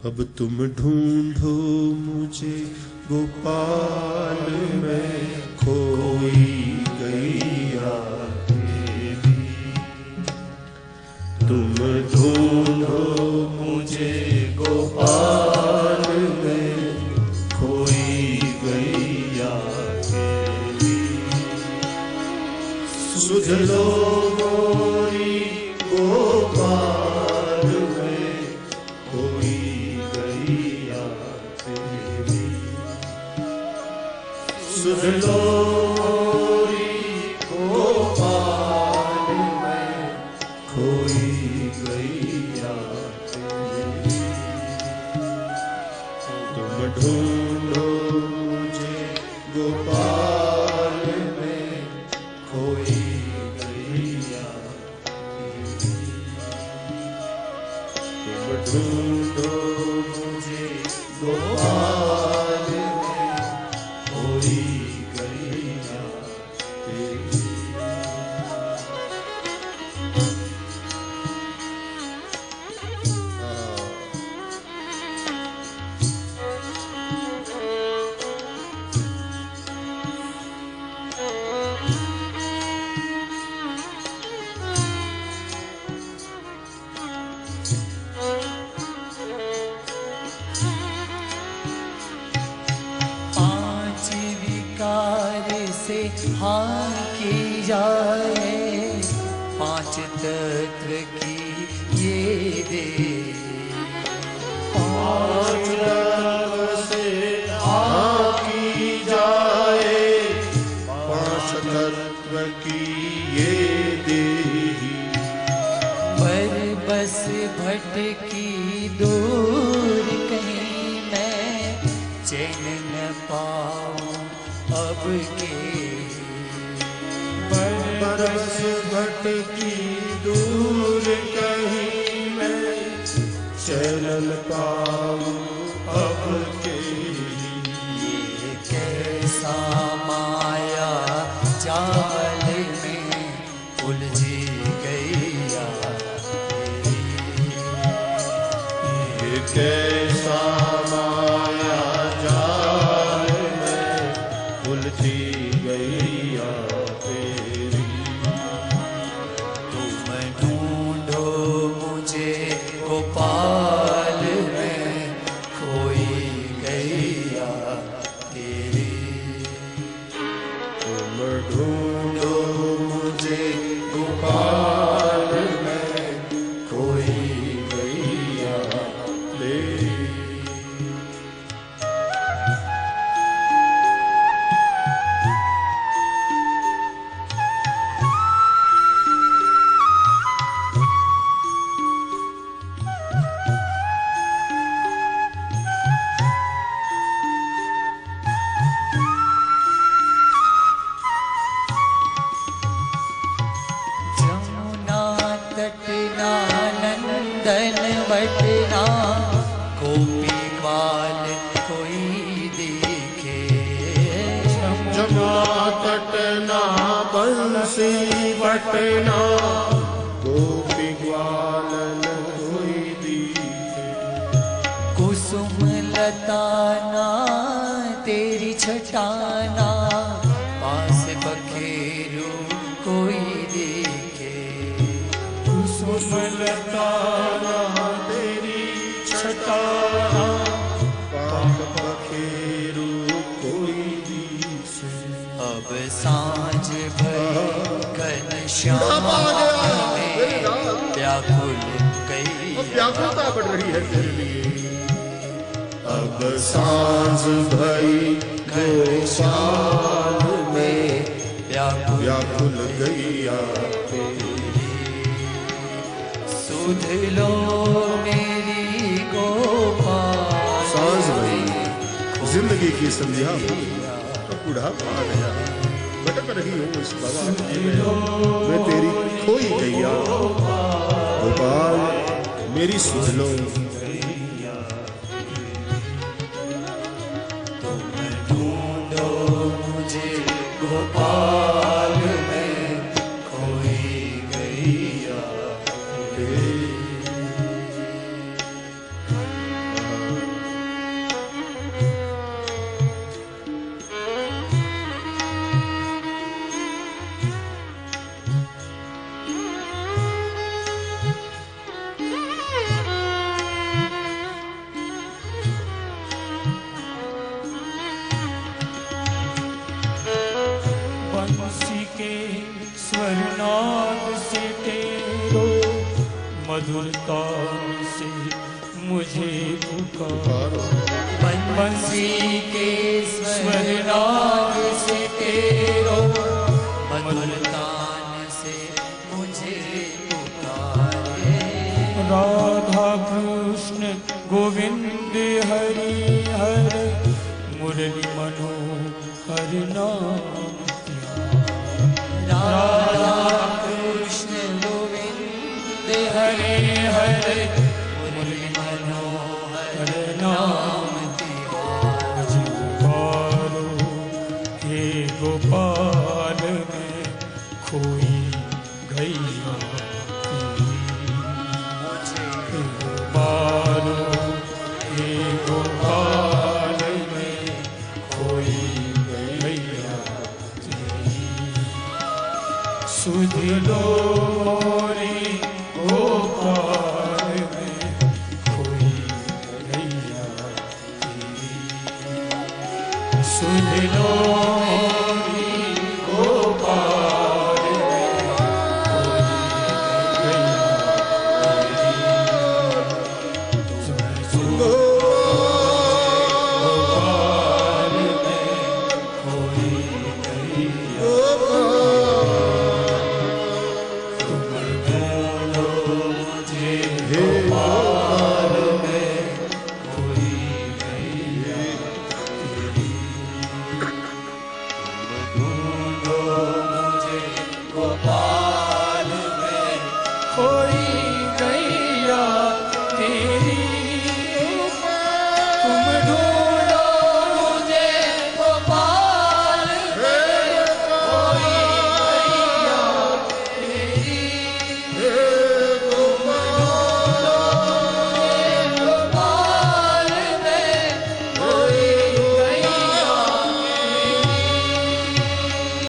अब तुम ढूंढो मुझे गोपाल में खोई गैया तेरी। तुम ढूंढो मुझे गोपाल में खोई गैया तेरी। सुध लो गोरी गोपाल में खोई गैया तेरी। सुध लो गोरी गोपाल में खोई गैया तेरी। तुम ढूंढो मुझे गोपाल में खोई गैया तेरी। तुम ढूंढो मुझे गोपाल में खोई गैया तेरी। पांच विकार से हाँ की जाए, पांच तत्व की ये दे। पांच तत्व से हाँ की जाए, पांच तत्व की ये देही। पर बस भटकी दूर कहीं मैं चैन न पाऊं अब के। बरस भटकी दूर कहीं मैं चैन पाऊं अब के। ये कैसा माया जाल में उलझी गैया तेरी। ये कैसा माया जाल में उलझी गैया तेरी। तुम ढूंढो मुझे गोपाल में खोई गैया तेरी। तुम ढूंढो मुझे गोपाल में खोई गैया तेरी। जमुना तटना नंदन वटना, गोपी ग्वाल कोई देखे। जमुना तटना बंसी बटना, गोपी ग्वालन कोई दिखे। कुसुम लताना तेरी छटाना, पास बखेरू कोई देखे। कुसुम लताना तेरी छटाना, पाक बखेरू कोई दिसे। अब सांझ भई घनश्याम में व्याकुल गई। व्याकुलता बढ़ रही है तेरे लिए। अब सांझ भई घनश्याम में व्याकुल गैया तेरी। सुध लो मेरी गोपाल। सांझ भई, जिंदगी की संध्या हुई, अब बुढ़ापा आ गया, भटक रही हूँ इस बवाल में, मैं तेरी खोई गैया। गोपाल मेरी सुध लो। ढूंढो मुझे गोपाल में खोई गैया तेरी। मधुरता से मुझे पुकार, पुकारो बंसी के स्वर राग से तेरो मधुर तान से मुझे पुकारे। राधा कृष्ण गोविंद हरि हर मुरली मनोहर नाम राधा कृष्ण गोविंद हरे हरे मुरली मनोहर नाम मुझे पुकारो हे गोपाल मैं खोई गैया पुकारो हे गोपाल मैं खोई गैया सुध लो मोरी गोपाल में खोई गैया सुध लो